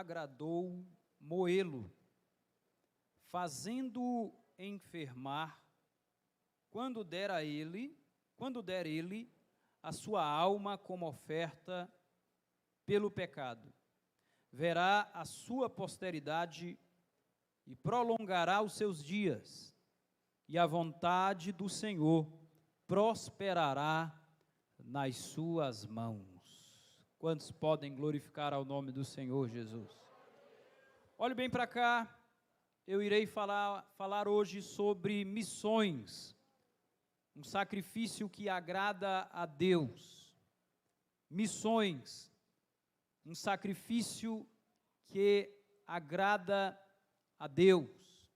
agradou moê-lo, fazendo-o enfermar, quando der ele a sua alma como oferta pelo pecado. Verá a sua posteridade e prolongará os seus dias, e a vontade do Senhor prosperará nas suas mãos. Quantos podem glorificar ao nome do Senhor Jesus? Olhe bem para cá, eu irei falar hoje sobre missões, um sacrifício que agrada a Deus. Missões, um sacrifício que agrada a Deus.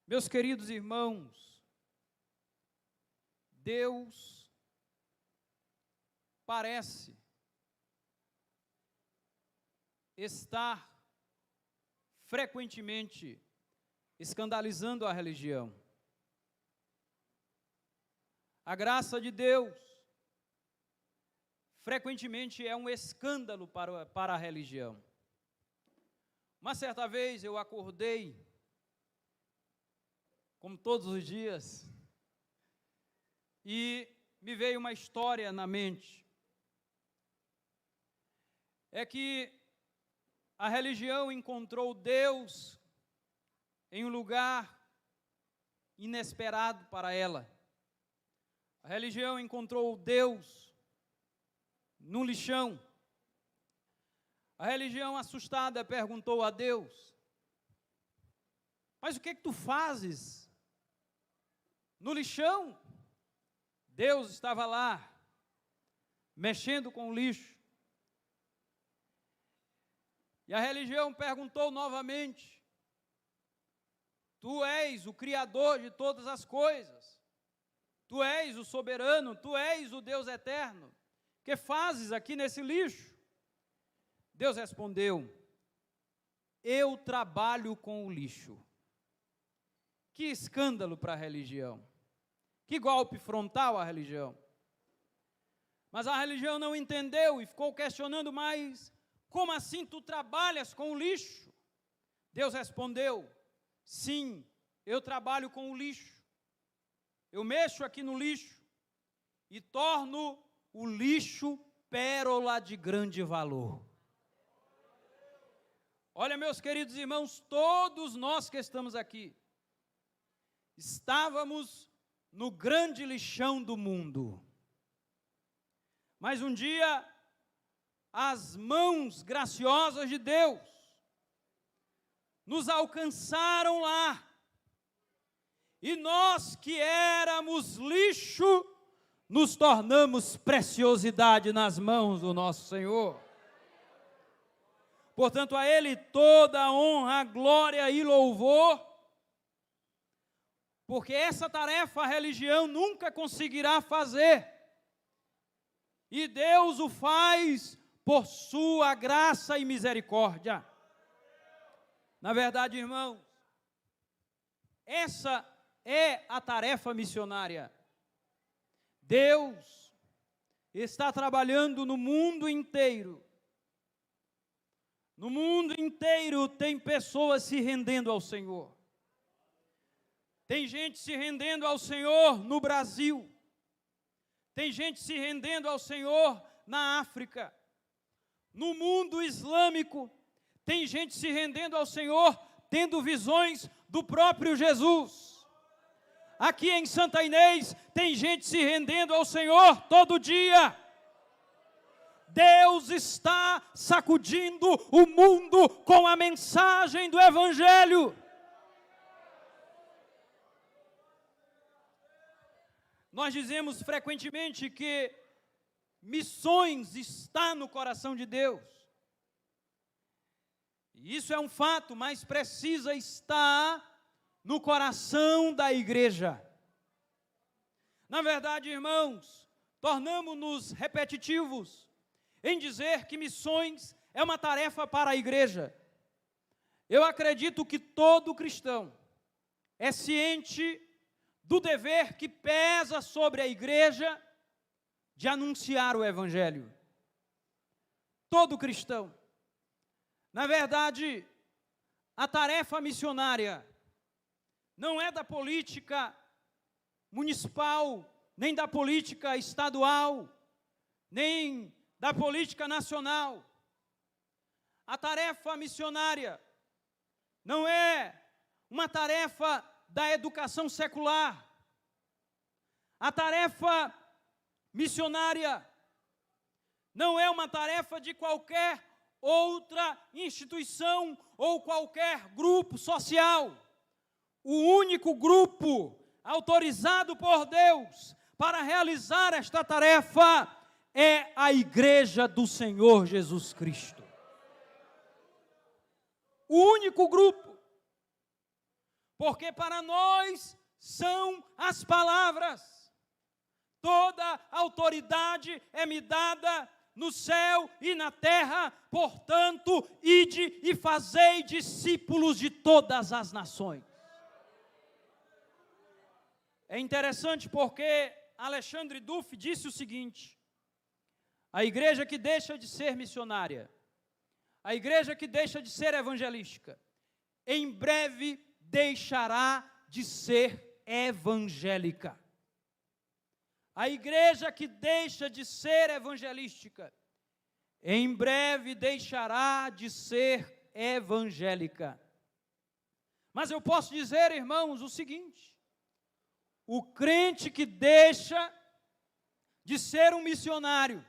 Meus queridos irmãos, Deus parece estar frequentemente escandalizando a religião. A graça de Deus frequentemente é um escândalo para a religião. Uma certa vez eu acordei, como todos os dias, e me veio uma história na mente. É que a religião encontrou Deus em um lugar inesperado para ela. A religião encontrou Deus no lixão. A religião, assustada, perguntou a Deus: mas o que tu fazes no lixão? Deus estava lá, mexendo com o lixo. E a religião perguntou novamente: tu és o Criador de todas as coisas, tu és o soberano, tu és o Deus eterno, que fazes aqui nesse lixo? Deus respondeu: eu trabalho com o lixo. Que escândalo para a religião, que golpe frontal à religião. Mas a religião não entendeu e ficou questionando mais: como assim tu trabalhas com o lixo? Deus respondeu: sim, eu trabalho com o lixo. Eu mexo aqui no lixo e torno o lixo pérola de grande valor. Olha, meus queridos irmãos, todos nós que estamos aqui, estávamos no grande lixão do mundo. Mas um dia, as mãos graciosas de Deus nos alcançaram lá. E nós que éramos lixo, nos tornamos preciosidade nas mãos do nosso Senhor. Portanto, a Ele toda a honra, glória e louvor, porque essa tarefa a religião nunca conseguirá fazer. E Deus o faz por sua graça e misericórdia. Na verdade, irmãos, essa é a tarefa missionária. Deus está trabalhando no mundo inteiro. No mundo inteiro tem pessoas se rendendo ao Senhor. Tem gente se rendendo ao Senhor no Brasil. Tem gente se rendendo ao Senhor na África. No mundo islâmico, tem gente se rendendo ao Senhor, tendo visões do próprio Jesus. Aqui em Santa Inês, tem gente se rendendo ao Senhor todo dia. Deus está sacudindo o mundo com a mensagem do Evangelho. Nós dizemos frequentemente que missões está no coração de Deus. E isso é um fato, mas precisa estar no coração da igreja. Na verdade, irmãos, tornamo-nos repetitivos em dizer que missões é uma tarefa para a igreja. Eu acredito que todo cristão é ciente do dever que pesa sobre a igreja de anunciar o Evangelho. Todo cristão. Na verdade, a tarefa missionária não é da política municipal, nem da política estadual, nem da política nacional. A tarefa missionária não é uma tarefa da educação secular. A tarefa missionária não é uma tarefa de qualquer outra instituição ou qualquer grupo social. O único grupo autorizado por Deus para realizar esta tarefa é a Igreja do Senhor Jesus Cristo. O único grupo. Porque para nós são as palavras. Toda autoridade é me dada no céu e na terra, portanto, ide e fazei discípulos de todas as nações. É interessante porque Alexandre Duff disse o seguinte: a igreja que deixa de ser missionária, a igreja que deixa de ser evangelística, em breve deixará de ser evangélica. A igreja que deixa de ser evangelística, em breve deixará de ser evangélica. Mas eu posso dizer, irmãos, o seguinte: o crente que deixa de ser um missionário,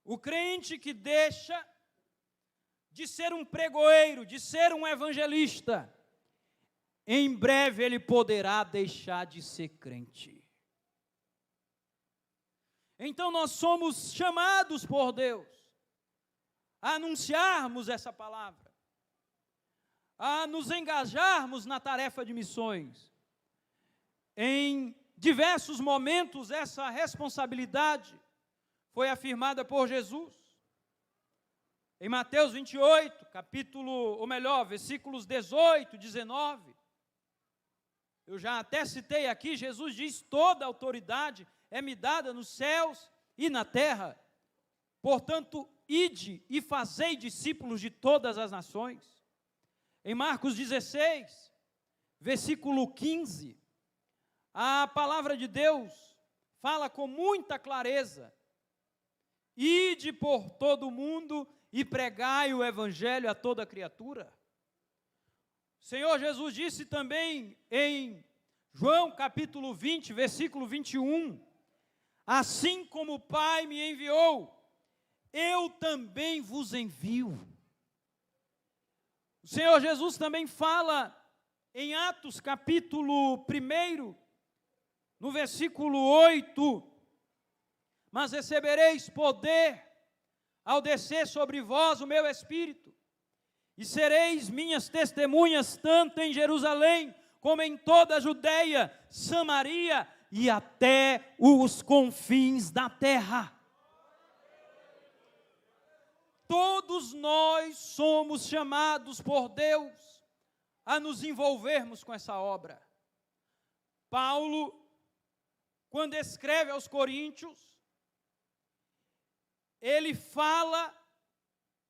o crente que deixa de ser um pregoeiro, de ser um evangelista, em breve ele poderá deixar de ser crente. Então nós somos chamados por Deus a anunciarmos essa palavra, a nos engajarmos na tarefa de missões. Em diversos momentos essa responsabilidade foi afirmada por Jesus. Em Mateus 28, versículos 18, 19, eu já até citei aqui, Jesus diz: toda autoridade é-me dada nos céus e na terra, portanto, ide e fazei discípulos de todas as nações. Em Marcos 16, versículo 15, a palavra de Deus fala com muita clareza: ide por todo o mundo e pregai o evangelho a toda criatura. O Senhor Jesus disse também em João capítulo 20, versículo 21, assim como o Pai me enviou, eu também vos envio. O Senhor Jesus também fala em Atos capítulo 1, no versículo 8, mas recebereis poder ao descer sobre vós o meu Espírito, e sereis minhas testemunhas tanto em Jerusalém, como em toda a Judeia, Samaria e até os confins da terra. Todos nós somos chamados por Deus a nos envolvermos com essa obra. Paulo, quando escreve aos Coríntios, ele fala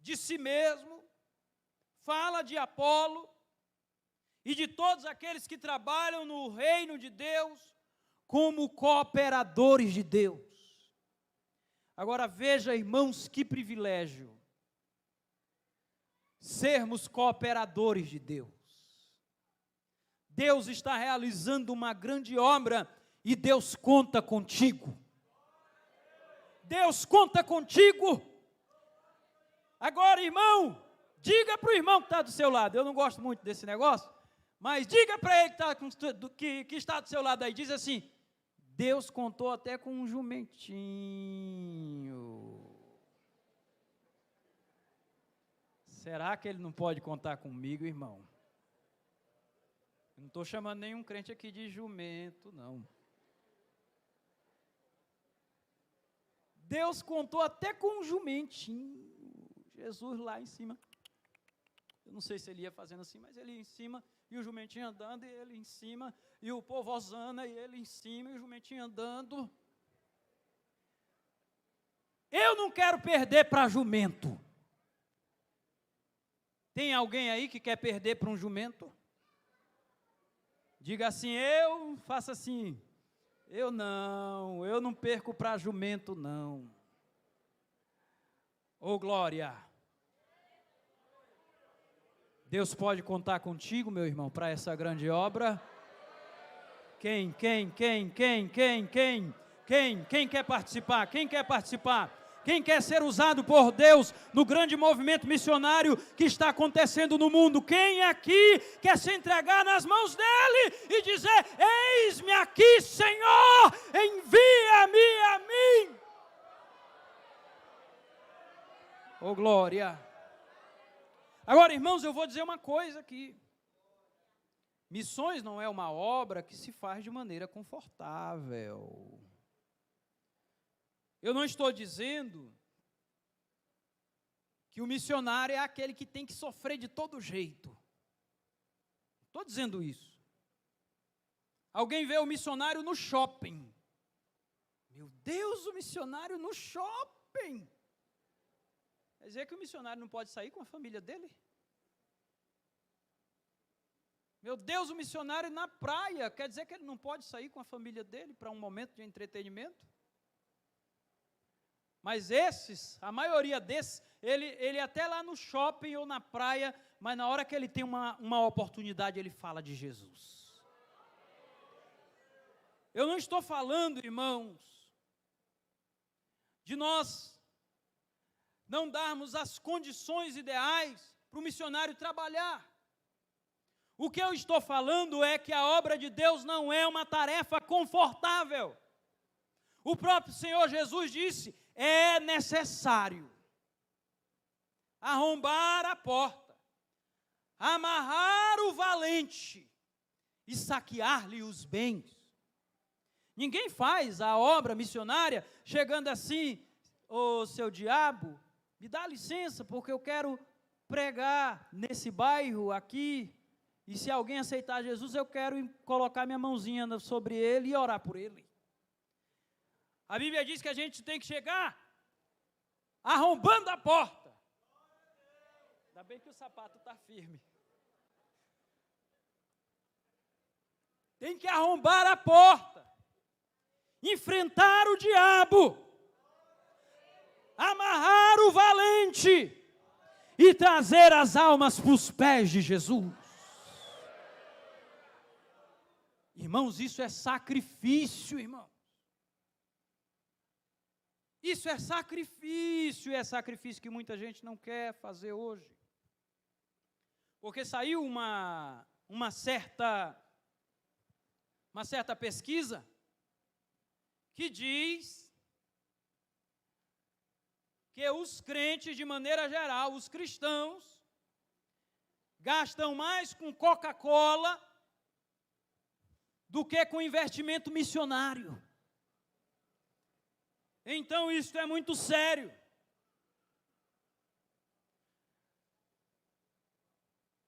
de si mesmo, fala de Apolo e de todos aqueles que trabalham no reino de Deus como cooperadores de Deus. Agora veja, irmãos, que privilégio sermos cooperadores de Deus. Deus está realizando uma grande obra e Deus conta contigo. Deus conta contigo. Agora, irmão, diga para o irmão que está do seu lado. Eu não gosto muito desse negócio, mas diga para ele que está do seu lado aí. Diz assim: Deus contou até com um jumentinho. Será que ele não pode contar comigo, irmão? Eu não estou chamando nenhum crente aqui de jumento, não. Deus contou até com um jumentinho. Jesus lá em cima. Eu não sei se ele ia fazendo assim, mas ele ia em cima, e o jumentinho andando, e ele em cima, e o povo hosana, e ele em cima, e o jumentinho andando. Eu não quero perder para jumento. Tem alguém aí que quer perder para um jumento? Diga assim, eu faço assim, eu não perco para jumento não. Ô glória! Deus pode contar contigo, meu irmão, para essa grande obra? Quem quer participar? Quem quer participar? Quem quer ser usado por Deus no grande movimento missionário que está acontecendo no mundo? Quem aqui quer se entregar nas mãos dele e dizer, eis-me aqui, Senhor, envia-me a mim? Oh, glória! Agora, irmãos, eu vou dizer uma coisa aqui. Missões não é uma obra que se faz de maneira confortável. Eu não estou dizendo que o missionário é aquele que tem que sofrer de todo jeito. Não estou dizendo isso. Alguém vê o missionário no shopping. Meu Deus, o missionário no shopping. Quer dizer que o missionário não pode sair com a família dele? Meu Deus, o missionário na praia. Quer dizer que ele não pode sair com a família dele para um momento de entretenimento? Mas esses, a maioria desses, ele até lá no shopping ou na praia, mas na hora que ele tem uma oportunidade, ele fala de Jesus. Eu não estou falando, irmãos, de nós não darmos as condições ideais para o missionário trabalhar. O que eu estou falando é que a obra de Deus não é uma tarefa confortável. O próprio Senhor Jesus disse, é necessário arrombar a porta, amarrar o valente e saquear-lhe os bens. Ninguém faz a obra missionária chegando assim, ô seu diabo, me dá licença porque eu quero pregar nesse bairro aqui, e se alguém aceitar Jesus, eu quero colocar minha mãozinha sobre ele e orar por ele. A Bíblia diz que a gente tem que chegar arrombando a porta. Ainda bem que o sapato está firme. Tem que arrombar a porta, enfrentar o diabo, amarrar o valente e trazer as almas para os pés de Jesus. Irmãos, isso é sacrifício, irmão. Isso é sacrifício, e é sacrifício que muita gente não quer fazer hoje. Porque saiu uma certa pesquisa que diz que os crentes, de maneira geral, os cristãos, gastam mais com Coca-Cola do que com investimento missionário. Então, isso é muito sério.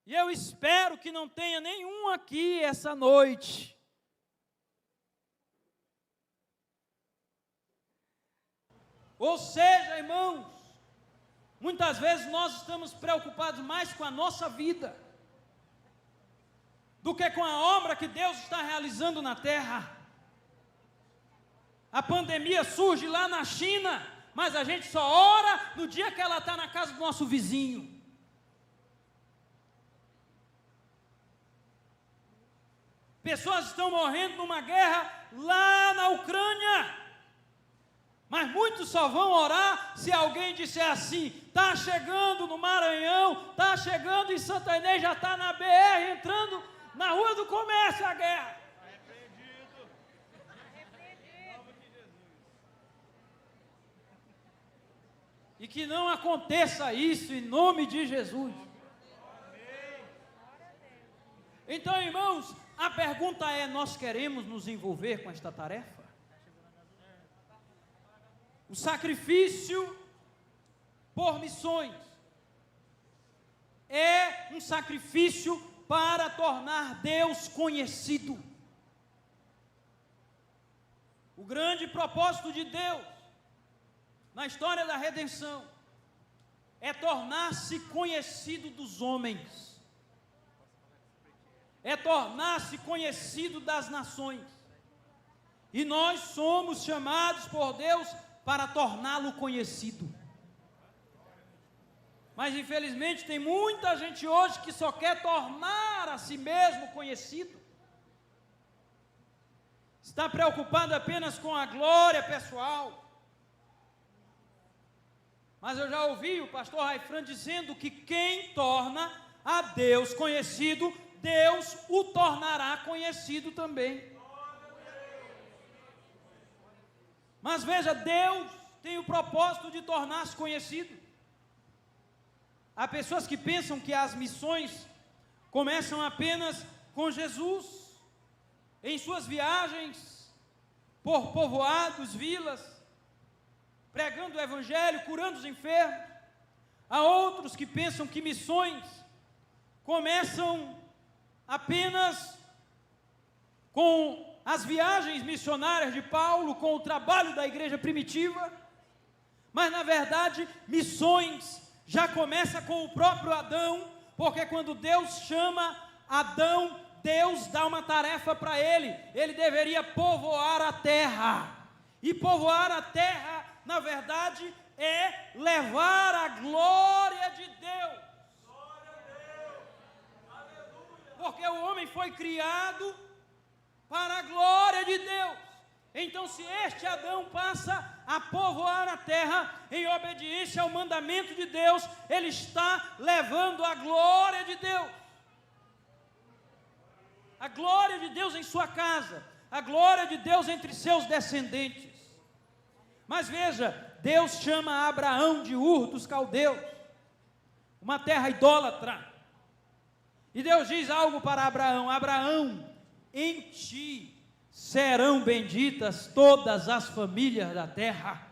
E eu espero que não tenha nenhum aqui essa noite ou seja, irmãos, muitas vezes nós estamos preocupados mais com a nossa vida do que com a obra que Deus está realizando na terra. A pandemia surge lá na China, mas a gente só ora no dia que ela está na casa do nosso vizinho. Pessoas estão morrendo numa guerra lá na Ucrânia, mas muitos só vão orar se alguém disser assim, está chegando no Maranhão, está chegando em Santa Inês, já está na BR, entrando na Rua do Comércio a guerra. E que não aconteça isso em nome de Jesus. Então, irmãos, a pergunta é, nós queremos nos envolver com esta tarefa? O sacrifício por missões é um sacrifício para tornar Deus conhecido. O grande propósito de Deus na história da redenção é tornar-se conhecido dos homens, é tornar-se conhecido das nações. E nós somos chamados por Deus para torná-lo conhecido. Mas infelizmente tem muita gente hoje que só quer tornar a si mesmo conhecido. Está preocupado apenas com a glória pessoal. Mas eu já ouvi o pastor Raifran dizendo que quem torna a Deus conhecido, Deus o tornará conhecido também. Mas veja, Deus tem o propósito de tornar-se conhecido. Há pessoas que pensam que as missões começam apenas com Jesus, em suas viagens por povoados, vilas, pregando o evangelho, curando os enfermos. Há outros que pensam que missões começam apenas com as viagens missionárias de Paulo, com o trabalho da igreja primitiva, mas na verdade missões já começa com o próprio Adão, porque quando Deus chama Adão, Deus dá uma tarefa para ele deveria povoar a terra, e povoar a terra, na verdade, é levar a glória de Deus, porque o homem foi criado para a glória de Deus. Então, se este Adão passa a povoar a terra em obediência ao mandamento de Deus, ele está levando a glória de Deus. A glória de Deus em sua casa, a glória de Deus entre seus descendentes. Mas veja, Deus chama Abraão de Ur dos Caldeus, uma terra idólatra. E Deus diz algo para Abraão: Abraão, em ti serão benditas todas as famílias da terra.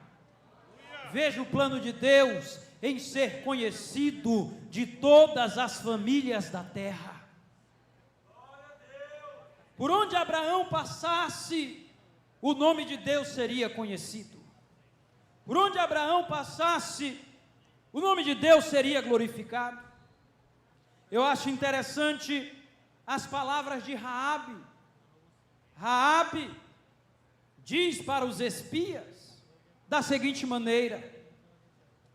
Veja o plano de Deus em ser conhecido de todas as famílias da terra. Por onde Abraão passasse, o nome de Deus seria conhecido. Por onde Abraão passasse, o nome de Deus seria glorificado. Eu acho interessante as palavras de Raabe. Raabe diz para os espias da seguinte maneira: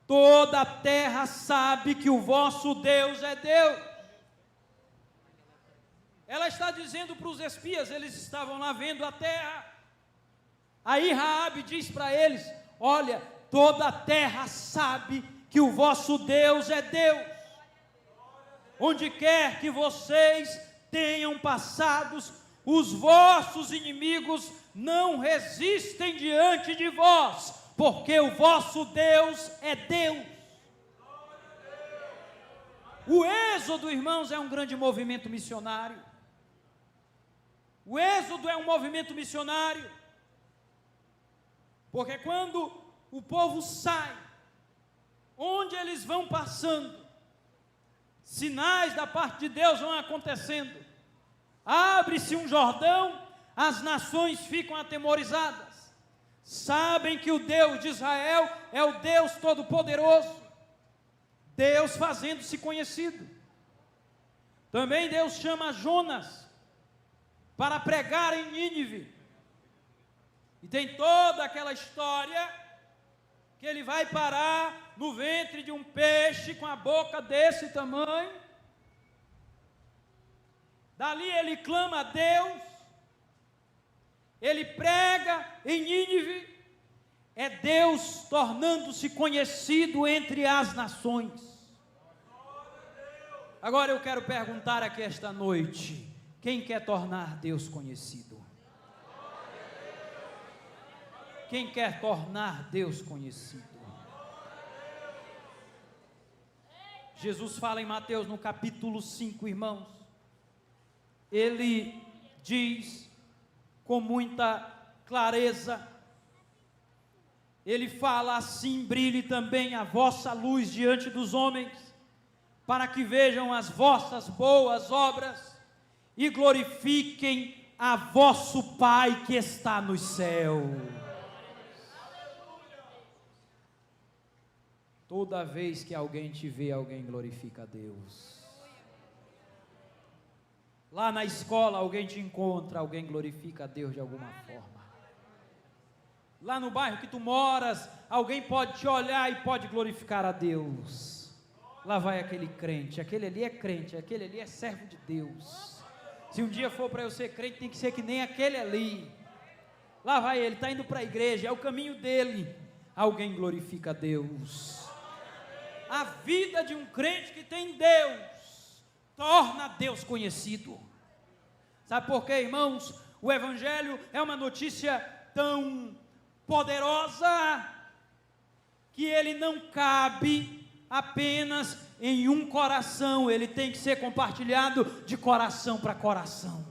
toda a terra sabe que o vosso Deus é Deus. Ela está dizendo para os espias, eles estavam lá vendo a terra. Aí Raabe diz para eles: olha, toda a terra sabe que o vosso Deus é Deus. Onde quer que vocês tenham passados, os vossos inimigos não resistem diante de vós, porque o vosso Deus é Deus. O êxodo, irmãos, é um grande movimento missionário. O êxodo é um movimento missionário, porque quando o povo sai, onde eles vão passando, sinais da parte de Deus vão acontecendo. Abre-se um Jordão, as nações ficam atemorizadas, sabem que o Deus de Israel é o Deus Todo-Poderoso, Deus fazendo-se conhecido. Também Deus chama Jonas para pregar em Nínive, e tem toda aquela história que ele vai parar no ventre de um peixe com a boca desse tamanho. Dali ele clama a Deus, ele prega em Nínive, é Deus tornando-se conhecido entre as nações. Agora eu quero perguntar aqui esta noite: quem quer tornar Deus conhecido? Quem quer tornar Deus conhecido? Jesus fala em Mateus no capítulo 5, irmãos. Ele diz com muita clareza, ele fala assim: brilhe também a vossa luz diante dos homens, para que vejam as vossas boas obras e glorifiquem a vosso Pai que está no céu. Toda vez que alguém te vê, alguém glorifica a Deus. Lá na escola alguém te encontra, alguém glorifica a Deus de alguma forma. Lá no bairro que tu moras, alguém pode te olhar e pode glorificar a Deus. Lá vai aquele crente, aquele ali é crente, aquele ali é servo de Deus. Se um dia for para eu ser crente, tem que ser que nem aquele ali. Lá vai ele, está indo para a igreja, é o caminho dele. Alguém glorifica a Deus. A vida de um crente que tem Deus torna Deus conhecido. Sabe por quê, irmãos? O Evangelho é uma notícia tão poderosa que ele não cabe apenas em um coração, ele tem que ser compartilhado de coração para coração.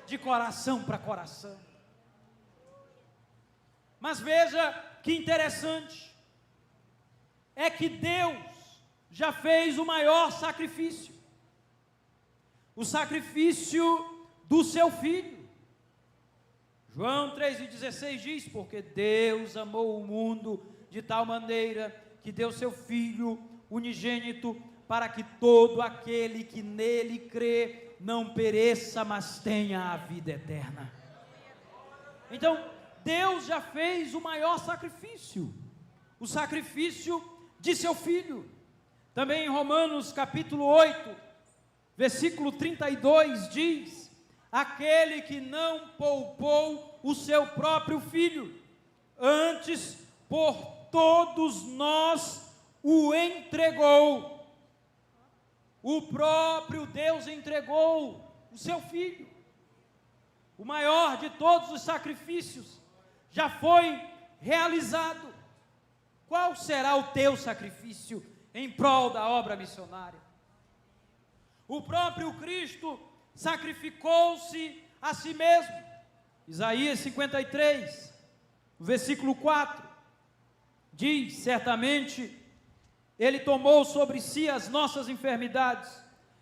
De coração para coração. Mas veja que interessante, é que Deus já fez o maior sacrifício, o sacrifício do seu Filho. João 3,16 diz, porque Deus amou o mundo de tal maneira, que deu seu Filho unigênito, para que todo aquele que nele crê, não pereça, mas tenha a vida eterna. Então, Deus já fez o maior sacrifício, o sacrifício de seu Filho. Também em Romanos capítulo 8, versículo 32 diz, aquele que não poupou o seu próprio Filho, antes por todos nós o entregou. O próprio Deus entregou o seu Filho. O maior de todos os sacrifícios já foi realizado. Qual será o teu sacrifício em prol da obra missionária? O próprio Cristo sacrificou-se a si mesmo. Isaías 53, versículo 4, diz, certamente, Ele tomou sobre si as nossas enfermidades,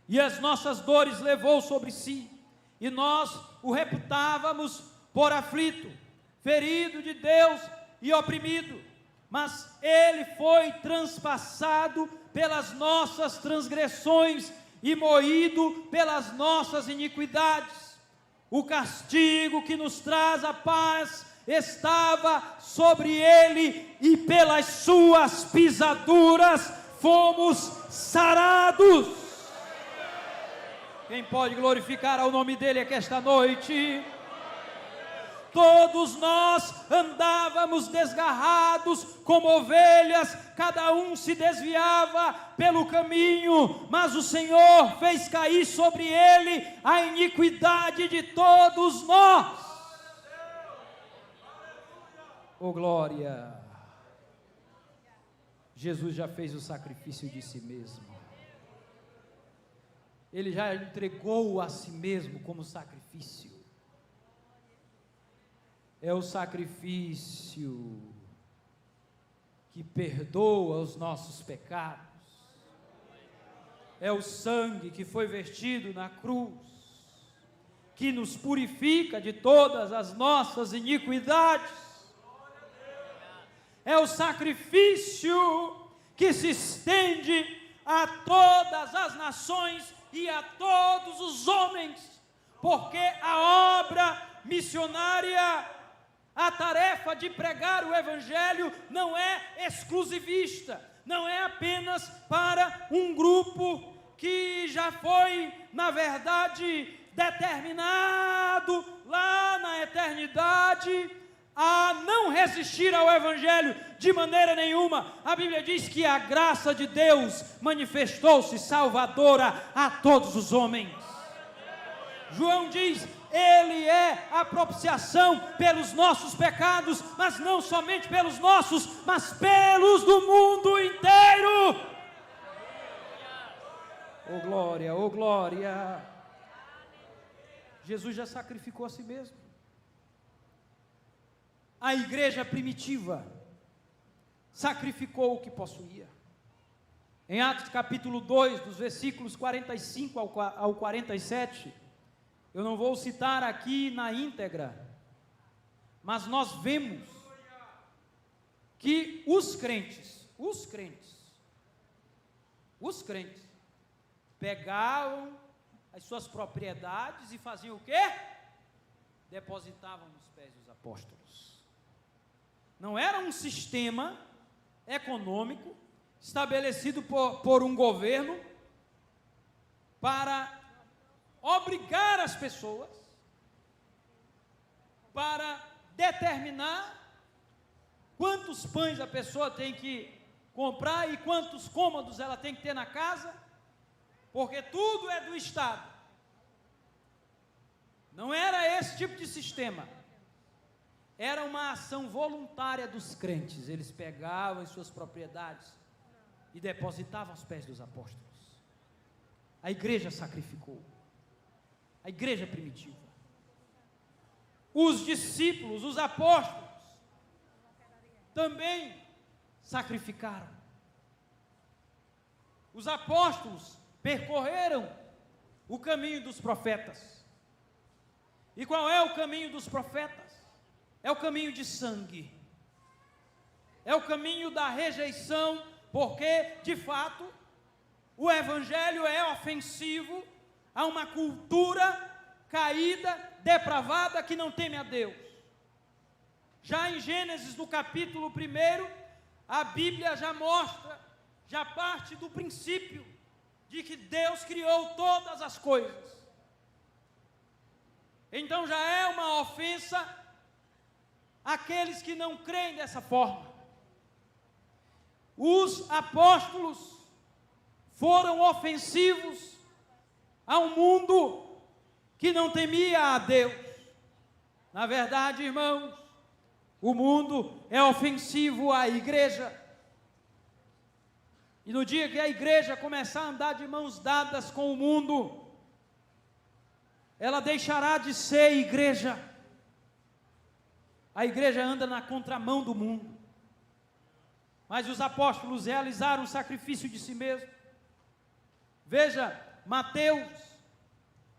e as nossas dores levou sobre si, e nós o reputávamos por aflito, ferido de Deus e oprimido, mas Ele foi transpassado pelas nossas transgressões, e moído pelas nossas iniquidades. O castigo que nos traz a paz estava sobre ele, e pelas suas pisaduras fomos sarados. Quem pode glorificar ao nome dele aqui esta noite? Todos nós andávamos desgarrados como ovelhas, cada um se desviava pelo caminho, mas o Senhor fez cair sobre ele a iniquidade de todos nós. Oh glória! Jesus já fez o sacrifício de si mesmo. Ele já entregou a si mesmo como sacrifício. É o sacrifício que perdoa os nossos pecados. É o sangue que foi vertido na cruz, que nos purifica de todas as nossas iniquidades. É o sacrifício que se estende a todas as nações e a todos os homens, porque a obra missionária, a tarefa de pregar o Evangelho não é exclusivista, não é apenas para um grupo que já foi, na verdade, determinado lá na eternidade a não resistir ao Evangelho de maneira nenhuma. A Bíblia diz que a graça de Deus manifestou-se salvadora a todos os homens. João diz, Ele é a propiciação pelos nossos pecados, mas não somente pelos nossos, mas pelos do mundo inteiro. Oh glória, oh glória. Jesus já sacrificou a si mesmo. A igreja primitiva sacrificou o que possuía. Em Atos capítulo 2, dos versículos 45 ao 47, eu não vou citar aqui na íntegra, mas nós vemos que os crentes, os crentes pegavam as suas propriedades e faziam o quê? Depositavam nos pés dos apóstolos. Não era um sistema econômico estabelecido por um governo para obrigar as pessoas, para determinar quantos pães a pessoa tem que comprar e quantos cômodos ela tem que ter na casa, porque tudo é do Estado. Não era esse tipo de sistema. Era uma ação voluntária dos crentes. Eles pegavam as suas propriedades e depositavam aos pés dos apóstolos. A igreja sacrificou. A igreja primitiva. Os discípulos, os apóstolos, também sacrificaram. Os apóstolos percorreram o caminho dos profetas. E qual é o caminho dos profetas? É o caminho de sangue. É o caminho da rejeição, porque, de fato, o evangelho é ofensivo a uma cultura caída, depravada, que não teme a Deus. Já em Gênesis, no capítulo 1, a Bíblia já mostra, já parte do princípio de que Deus criou todas as coisas. Então já é uma ofensa àqueles que não creem dessa forma. Os apóstolos foram ofensivos a um mundo que não temia a Deus. Na verdade, irmãos, o mundo é ofensivo à igreja. E no dia que a igreja começar a andar de mãos dadas com o mundo, ela deixará de ser igreja. A igreja anda na contramão do mundo. Mas os apóstolos realizaram o sacrifício de si mesmos. Veja, Mateus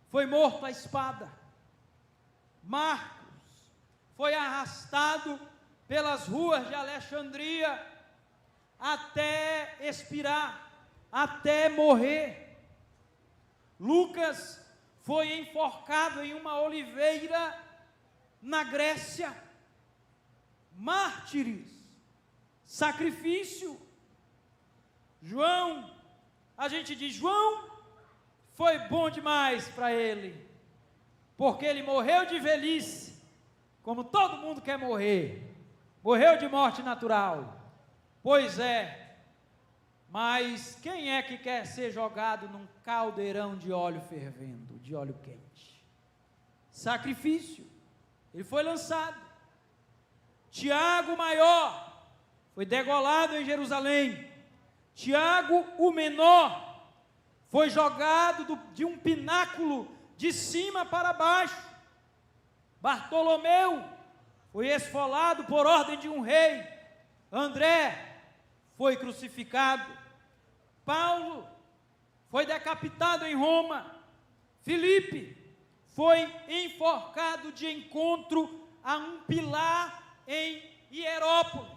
foi morto à espada. Marcos foi arrastado pelas ruas de Alexandria até expirar, até morrer. Lucas foi enforcado em uma oliveira na Grécia. Mártires, sacrifício. João, a gente diz, João foi bom demais para ele, porque ele morreu de velhice, como todo mundo quer morrer, morreu de morte natural. Pois é, mas quem é que quer ser jogado num caldeirão de óleo fervendo, de óleo quente? Sacrifício. Ele foi lançado. Tiago, maior, foi degolado em Jerusalém. Tiago, o menor, foi jogado de um pináculo de cima para baixo. Bartolomeu foi esfolado por ordem de um rei. André foi crucificado. Paulo foi decapitado em Roma. Filipe foi enforcado de encontro a um pilar em Hierópolis.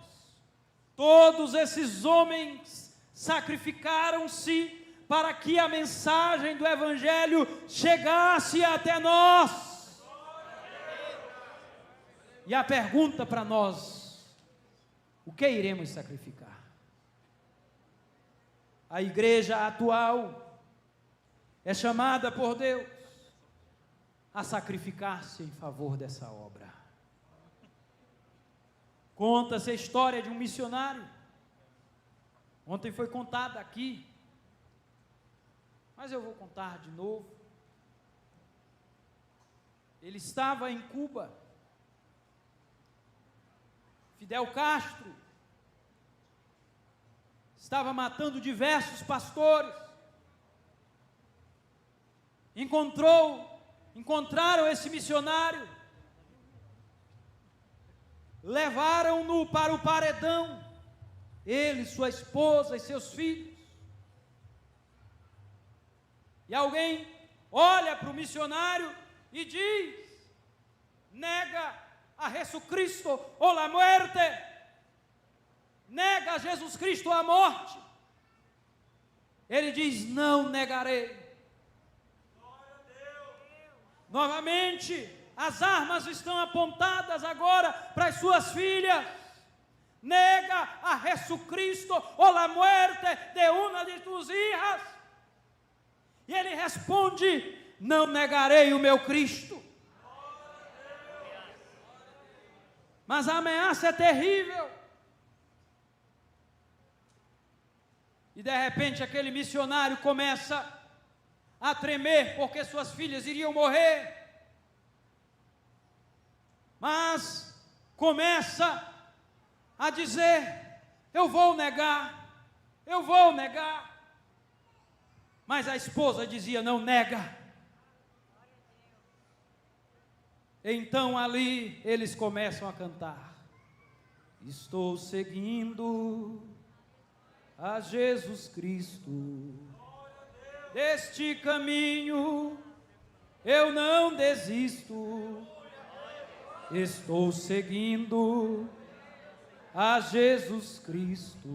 Todos esses homens sacrificaram-se para que a mensagem do Evangelho chegasse até nós. E a pergunta para nós: o que iremos sacrificar? A igreja atual é chamada por Deus a sacrificar-se em favor dessa obra. Conta-se a história de um missionário. Ontem foi contada aqui, mas eu vou contar de novo. Ele estava em Cuba. Fidel Castro estava matando diversos pastores. Encontraram esse missionário, levaram-no para o paredão, ele, sua esposa e seus filhos. E alguém olha para o missionário e diz: nega a Jesucristo ou la muerte. nega Jesus Cristo à morte, ele diz: não negarei. Novamente, as armas estão apontadas agora para as suas filhas. Nega a Jesucristo ou la muerte de uma de tus hijas. E ele responde: não negarei o meu Cristo. Mas a ameaça é terrível. E de repente aquele missionário começa a tremer porque suas filhas iriam morrer. Mas começa a dizer: eu vou negar, eu vou negar. Mas a esposa dizia: não nega. Então ali eles começam a cantar: estou seguindo a Jesus Cristo, deste caminho eu não desisto. Estou seguindo a Jesus Cristo,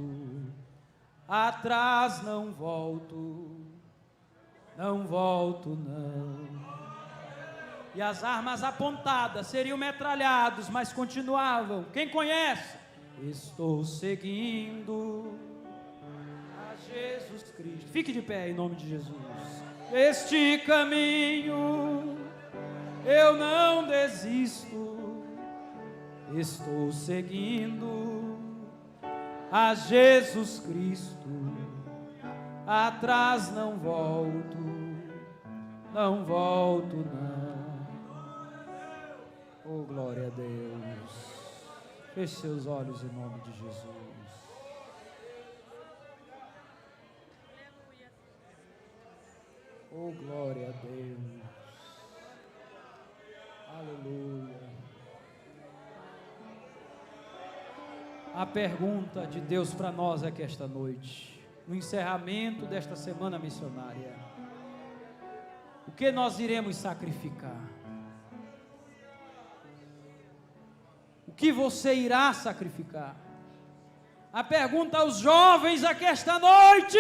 atrás não volto, não volto não. E as armas apontadas seriam metralhados, mas continuavam. Quem conhece? Estou seguindo a Jesus Cristo. Fique de pé em nome de Jesus. Este caminho eu não desisto. Estou seguindo a Jesus Cristo, atrás não volto, não volto não. Oh, glória a Deus. Feche seus olhos em nome de Jesus. Oh, glória a Deus. Aleluia. A pergunta de Deus para nós é que esta noite, no encerramento desta semana missionária, o que nós iremos sacrificar? O que você irá sacrificar? A pergunta aos jovens aqui esta noite,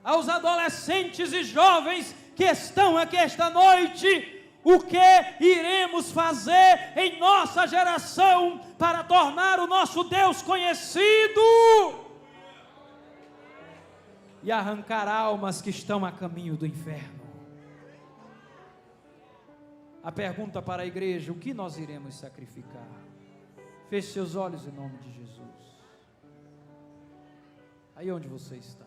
aos adolescentes e jovens que estão aqui esta noite: o que iremos fazer em nossa geração para tornar o nosso Deus conhecido e arrancar almas que estão a caminho do inferno? A pergunta para a igreja: o que nós iremos sacrificar? Feche seus olhos em nome de Jesus. Aí onde você está.